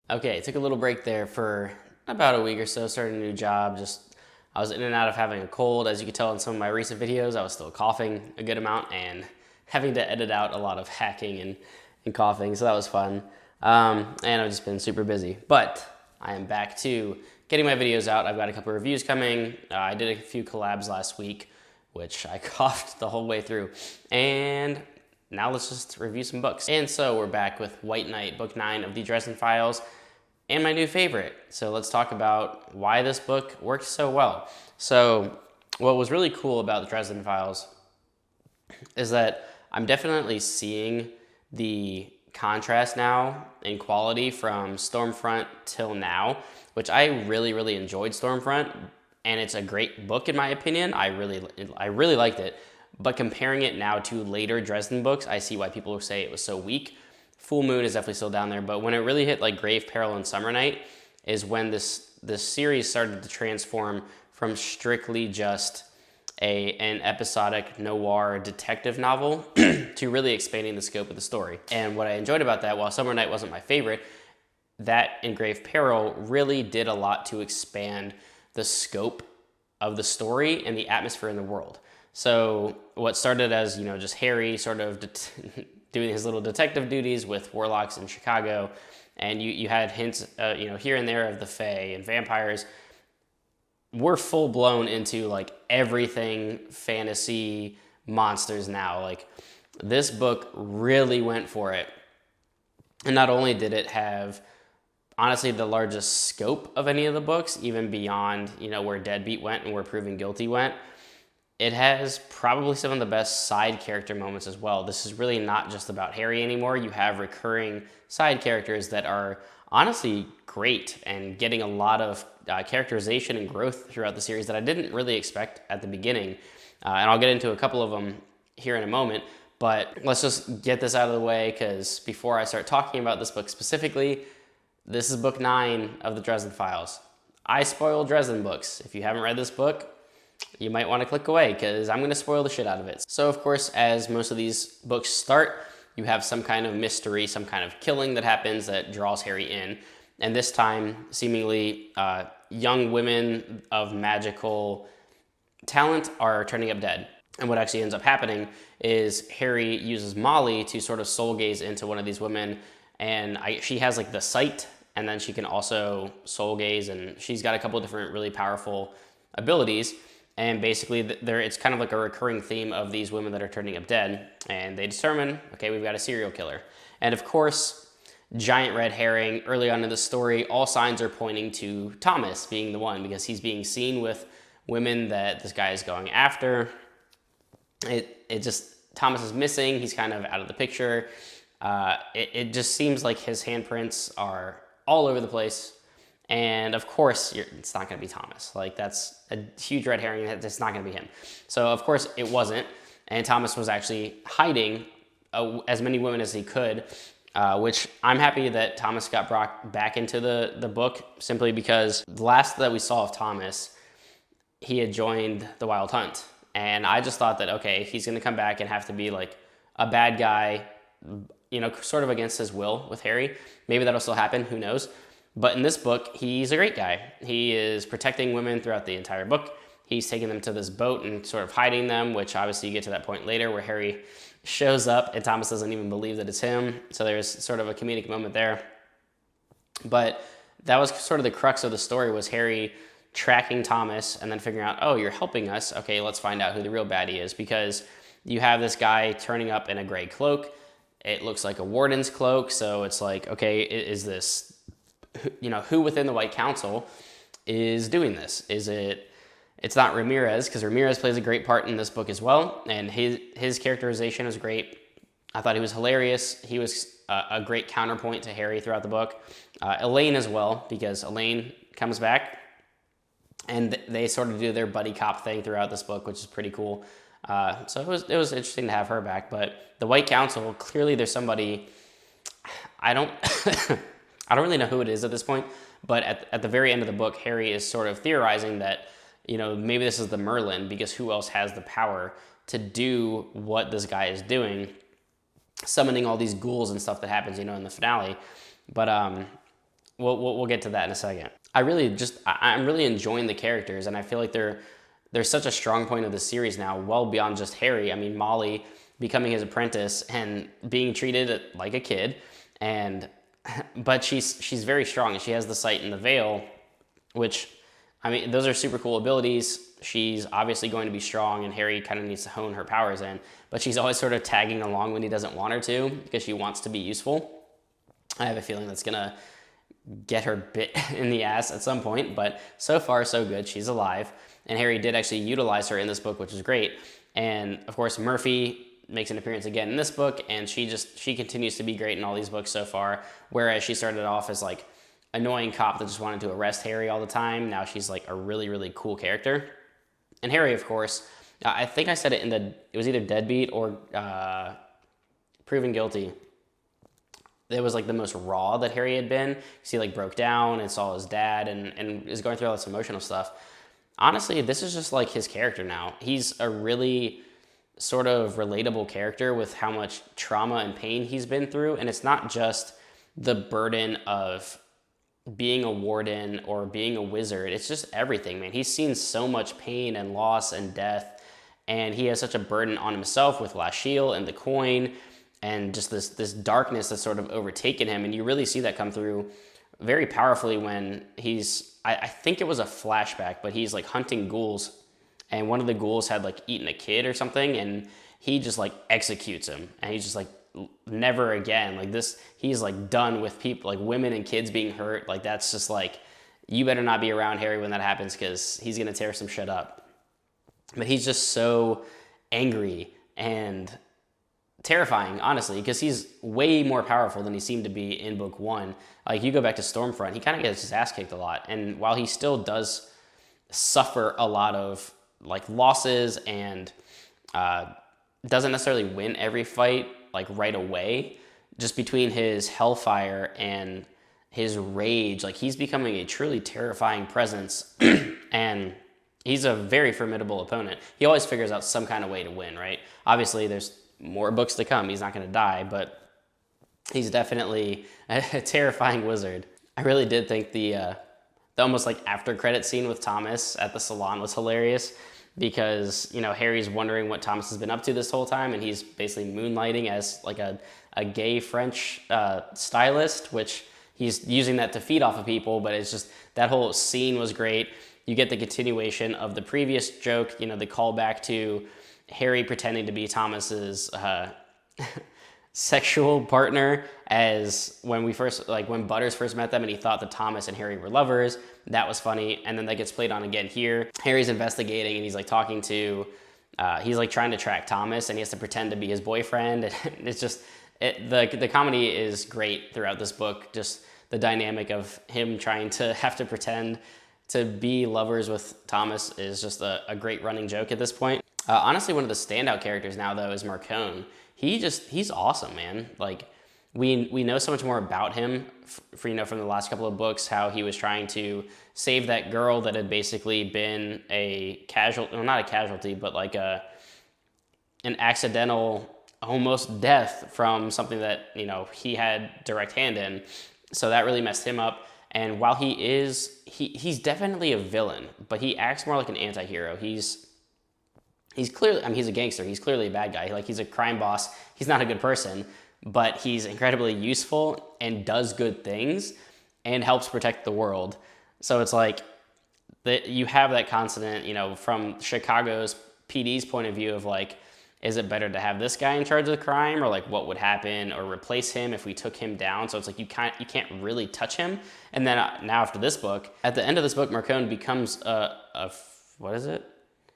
Okay, took a little break there for about a week or so, started a new job. I was in and out of having a cold. As you could tell in some of my recent videos, I was still coughing a good amount and having to edit out a lot of hacking and coughing, so that was fun. And I've just been super busy. But I am back to getting my videos out. I've got a couple reviews coming. I did a few collabs last week, which I coughed the whole way through. And now let's just review some books. And so we're back with White Knight, book 9 of the Dresden Files, and my new favorite. So let's talk about why this book worked so well. So what was really cool about the Dresden Files is that I'm definitely seeing the contrast now in quality from Stormfront till now, which I really enjoyed Stormfront, and it's a great book in my opinion. I really liked it. But comparing it now to later Dresden books, I see why people say it was so weak. Full Moon is definitely still down there, but when it really hit like Grave Peril and Summer Night is when this series started to transform from strictly just an episodic noir detective novel to really expanding the scope of the story. And what I enjoyed about that, while Summer Night wasn't my favorite, that in Grave Peril really did a lot to expand the scope of the story and the atmosphere in the world. So what started as, just Harry sort of doing his little detective duties with warlocks in Chicago, and you had hints, here and there of the Fae and vampires, we're full blown into like everything fantasy monsters now. Like this book really went for it. And not only did it have honestly the largest scope of any of the books, even beyond, where Deadbeat went and where Proven Guilty went, it has probably some of the best side character moments as well. This is really not just about Harry anymore. You have recurring side characters that are honestly great and getting a lot of characterization and growth throughout the series that I didn't really expect at the beginning. And I'll get into a couple of them here in a moment, but let's just get this out of the way, because before I start talking about this book specifically, this is book 9 of the Dresden Files. I spoil Dresden books. If you haven't read this book, you might want to click away, because I'm going to spoil the shit out of it. So of course, as most of these books start, you have some kind of mystery, some kind of killing that happens that draws Harry in. And this time, seemingly, young women of magical talent are turning up dead. And what actually ends up happening is Harry uses Molly to sort of soul gaze into one of these women, and she has like the sight, and then she can also soul gaze, and she's got a couple of different really powerful abilities. And basically, it's kind of like a recurring theme of these women that are turning up dead. And they determine, okay, we've got a serial killer. And of course, giant red herring, early on in the story, all signs are pointing to Thomas being the one, because he's being seen with women that this guy is going after. Thomas is missing. He's kind of out of the picture. It just seems like his handprints are all over the place. And of course, it's not going to be Thomas. Like, that's a huge red herring. It's not going to be him. So of course it wasn't. And Thomas was actually hiding as many women as he could, which I'm happy that Thomas got brought back into the book, simply because the last that we saw of Thomas, he had joined the Wild Hunt. And I just thought that, okay, he's going to come back and have to be like a bad guy, sort of against his will with Harry. Maybe that'll still happen. Who knows? But in this book, he's a great guy. He is protecting women throughout the entire book. He's taking them to this boat and sort of hiding them, which obviously you get to that point later where Harry shows up and Thomas doesn't even believe that it's him. So there's sort of a comedic moment there. But that was sort of the crux of the story, was Harry tracking Thomas and then figuring out, oh, you're helping us. Okay, let's find out who the real baddie is, because you have this guy turning up in a gray cloak. It looks like a warden's cloak. So it's like, okay, is this... who within the White Council is doing this? It's not Ramirez, because Ramirez plays a great part in this book as well, and his characterization is great. I thought he was hilarious. He was a great counterpoint to Harry throughout the book. Elaine as well, because Elaine comes back, and they sort of do their buddy cop thing throughout this book, which is pretty cool. So it was interesting to have her back. But the White Council, clearly there's somebody, I don't really know who it is at this point, but at the very end of the book, Harry is sort of theorizing that, maybe this is the Merlin, because who else has the power to do what this guy is doing, summoning all these ghouls and stuff that happens, in the finale. But we'll get to that in a second. I'm really enjoying the characters, and I feel like they're such a strong point of the series now, well beyond just Harry. I mean, Molly becoming his apprentice and being treated like a kid, but she's very strong, and she has the sight and the veil, which, I mean, those are super cool abilities. She's obviously going to be strong, and Harry kind of needs to hone her powers in, but she's always sort of tagging along when he doesn't want her to because she wants to be useful. I have a feeling that's going to get her bit in the ass at some point, but so far so good. She's alive, and Harry did actually utilize her in this book, which is great. And of course, Murphy makes an appearance again in this book, and she continues to be great in all these books so far, whereas she started off as like annoying cop that just wanted to arrest Harry all the time. Now she's like a really, really cool character. And Harry, of course, I think I said it it was either Deadbeat or Proven Guilty. It was like the most raw that Harry had been. He like broke down and saw his dad and is going through all this emotional stuff. Honestly, this is just like his character now. He's a really sort of relatable character with how much trauma and pain he's been through. And it's not just the burden of being a warden or being a wizard. It's just everything, man. He's seen so much pain and loss and death, and he has such a burden on himself with Lashiel and the coin, and just this darkness that's sort of overtaken him. And you really see that come through very powerfully when I think it was a flashback, but he's like hunting ghouls, and one of the ghouls had like eaten a kid or something, and he just like executes him, and he's just like, never again. Like this, he's like done with people, like women and kids being hurt. Like that's just like, you better not be around Harry when that happens, because he's gonna tear some shit up. But he's just so angry and terrifying, honestly, because he's way more powerful than he seemed to be in book one. Like you go back to Stormfront, he kind of gets his ass kicked a lot, and while he still does suffer a lot of like losses and doesn't necessarily win every fight like right away, just between his hellfire and his rage, like he's becoming a truly terrifying presence. And he's a very formidable opponent. He always figures out some kind of way to win, right? Obviously there's more books to come. He's not going to die, but he's definitely a terrifying wizard. I really did think the almost like after credit scene with Thomas at the salon was hilarious, because, you know, Harry's wondering what Thomas has been up to this whole time, and he's basically moonlighting as like a gay French stylist, which he's using that to feed off of people. But it's just, that whole scene was great. You get the continuation of the previous joke, you know, the callback to Harry pretending to be Thomas's sexual partner, as when Butters first met them and he thought that Thomas and Harry were lovers. That was funny. And then that gets played on again here. Harry's investigating, and he's like talking to, he's like trying to track Thomas, and he has to pretend to be his boyfriend. And it's just, the comedy is great throughout this book. Just the dynamic of him trying to have to pretend to be lovers with Thomas is just a great running joke at this point. Honestly, one of the standout characters now, though, is Marcone. He's awesome, man. Like, we know so much more about him from the last couple of books, how he was trying to save that girl that had basically been not a casualty, but like an accidental almost death from something that, you know, he had direct hand in. So that really messed him up. And while he's definitely a villain, but he acts more like an anti-hero. He's clearly, I mean, he's a gangster. He's clearly a bad guy. Like, he's a crime boss. He's not a good person, but he's incredibly useful and does good things and helps protect the world. So it's like that you have that constant, you know, from Chicago's PD's point of view of like, is it better to have this guy in charge of the crime, or like what would happen, or replace him if we took him down? So it's like you can't really touch him. And then now after this book, at the end of this book, Marcone becomes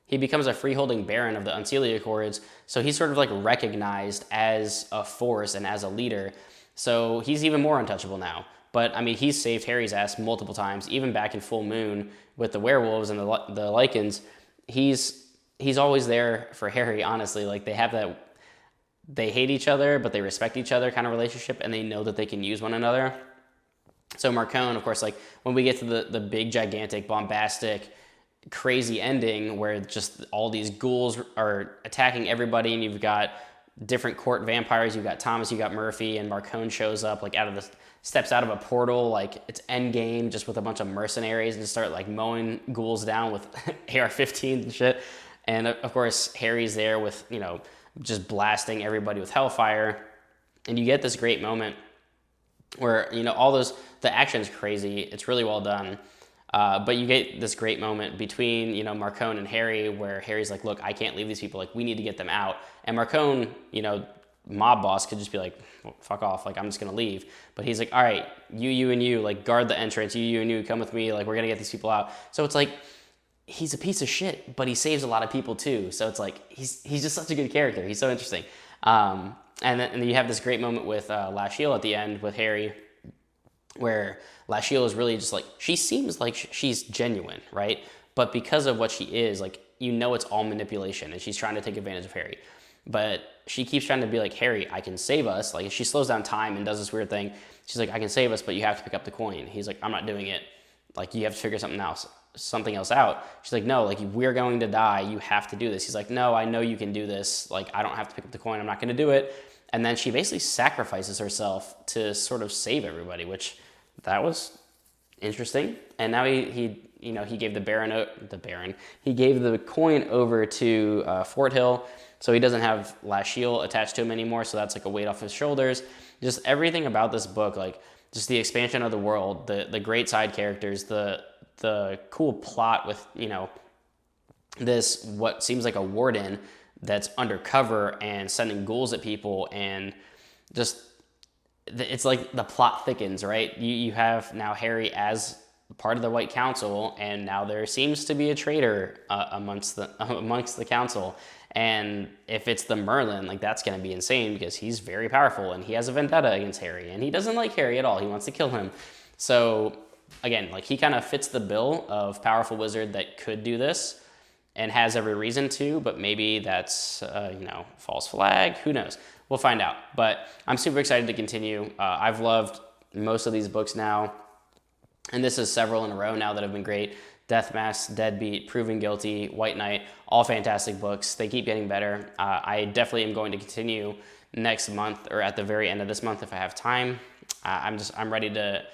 he becomes a freeholding baron of the Unseelie Accords. So he's sort of like recognized as a force and as a leader. So he's even more untouchable now. But I mean, he's saved Harry's ass multiple times, even back in Full Moon with the werewolves and the Lycans. He's always there for Harry, honestly. Like, they have that, they hate each other, but they respect each other kind of relationship, and they know that they can use one another. So Marcone, of course, like, when we get to the big, gigantic, bombastic, crazy ending where just all these ghouls are attacking everybody, and you've got different court vampires. You got Thomas, you got Murphy, and Marcone shows up like steps out of a portal, like it's Endgame, just with a bunch of mercenaries, and just start like mowing ghouls down with AR-15s and shit. And of course, Harry's there with, you know, just blasting everybody with hellfire. And you get this great moment where, you know, the action's crazy. It's really well done. But you get this great moment between, you know, Marcone and Harry, where Harry's like, look, I can't leave these people. Like, we need to get them out. And Marcone, you know, mob boss, could just be like, well, fuck off. Like, I'm just going to leave. But he's like, all right, you, and you, like, guard the entrance. You, and you, come with me. Like, we're going to get these people out. So it's like, he's a piece of shit, but he saves a lot of people too. So it's like, he's just such a good character. He's so interesting. And then you have this great moment with Lashiel at the end with Harry, where Lashiel is really just like, she seems like she's genuine, right? But because of what she is, like, you know, it's all manipulation, and she's trying to take advantage of Harry. But she keeps trying to be like, Harry, I can save us. Like, she slows down time and does this weird thing. She's like, I can save us, but you have to pick up the coin. He's like, I'm not doing it. Like, you have to figure something else out. She's like, no, like, we're going to die. You have to do this. He's like, no, I know you can do this. Like, I don't have to pick up the coin. I'm not going to do it. And then she basically sacrifices herself to sort of save everybody, which that was interesting. And now he gave he gave the coin over to Fort Hill, so he doesn't have Lashiel attached to him anymore. So that's like a weight off his shoulders. Just everything about this book, like just the expansion of the world, the great side characters, the cool plot with, you know, this what seems like a warden that's undercover and sending ghouls at people, and just it's like the plot thickens, right? You have now Harry as part of the White Council, and now there seems to be a traitor amongst the council. And if it's the Merlin, like, that's going to be insane, because he's very powerful and he has a vendetta against Harry, and he doesn't like Harry at all. He wants to kill him. So again, like, he kind of fits the bill of powerful wizard that could do this and has every reason to, but maybe that's, false flag. Who knows? We'll find out. But I'm super excited to continue. I've loved most of these books now, and this is several in a row now that have been great. Death Mask, Deadbeat, Proven Guilty, White Knight, all fantastic books. They keep getting better. I definitely am going to continue next month, or at the very end of this month if I have time. I'm ready to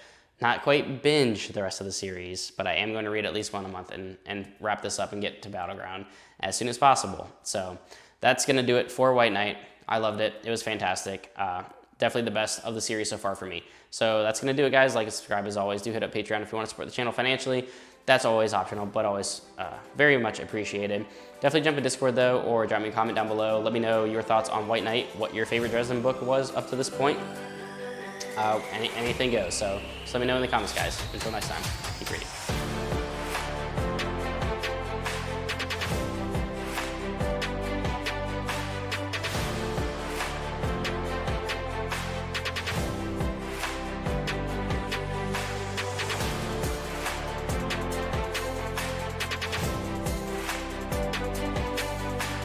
not quite binge the rest of the series, but I am going to read at least one a month and wrap this up and get to Battleground as soon as possible. So that's going to do it for White Knight. I loved it. It was fantastic. Definitely the best of the series so far for me. So that's going to do it, guys. Like and subscribe as always. Do hit up Patreon if you want to support the channel financially. That's always optional, but always very much appreciated. Definitely jump in Discord, though, or drop me a comment down below. Let me know your thoughts on White Knight, what your favorite Dresden book was up to this point. Anything goes. So just let me know in the comments, guys. Until next time, keep reading.